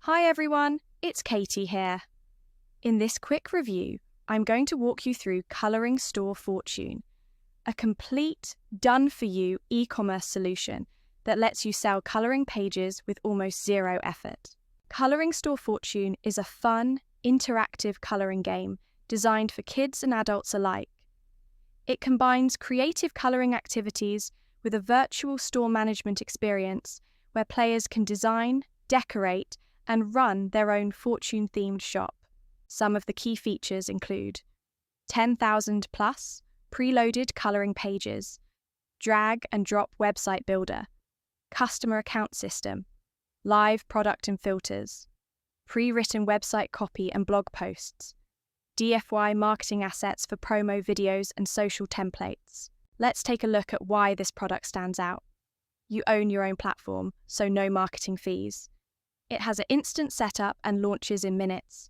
Hi everyone, it's Katie here. In this quick review, I'm going to walk you through Colouring Store Fortune, a complete, done-for-you e-commerce solution that lets you sell colouring pages with almost zero effort. Colouring Store Fortune is a fun, interactive colouring game designed for kids and adults alike. It combines creative colouring activities with a virtual store management experience where players can design, decorate, and run their own Fortune-themed shop. Some of the key features include 10,000 plus preloaded colouring pages, drag and drop website builder, customer account system, live product and filters, pre-written website copy and blog posts, DFY marketing assets for promo videos and social templates. Let's take a look at why this product stands out. You own your own platform, so no marketing fees. It has an instant setup and launches in minutes.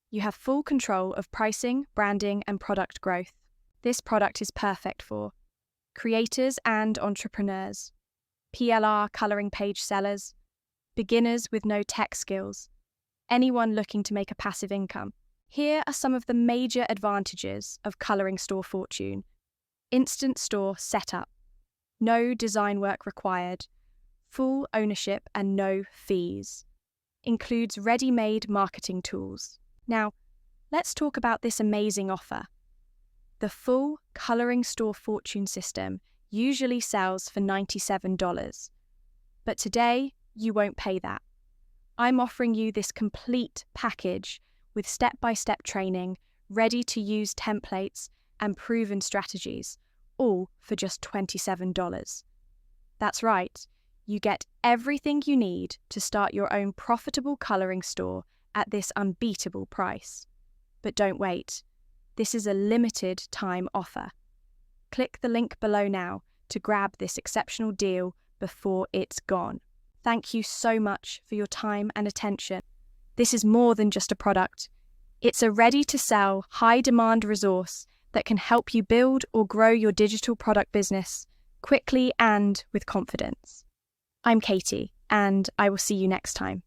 You have full control of pricing, branding, and product growth. This product is perfect for creators and entrepreneurs, PLR colouring page sellers, beginners with no tech skills, anyone looking to make a passive income. Here are some of the major advantages of Colouring Store Fortune. Instant store setup. No design work required. Full ownership and no fees. Includes ready-made marketing tools. Now, let's talk about this amazing offer. The full Colouring Store Fortune system usually sells for $97, but today you won't pay that. I'm offering you this complete package with step-by-step training, ready-to-use templates, and proven strategies, all for just $27. That's right. You get everything you need to start your own profitable colouring store at this unbeatable price. But don't wait. This is a limited time offer. Click the link below now to grab this exceptional deal before it's gone. Thank you so much for your time and attention. This is more than just a product. It's a ready-to-sell, high-demand resource that can help you build or grow your digital product business quickly and with confidence. I'm Katie, and I will see you next time.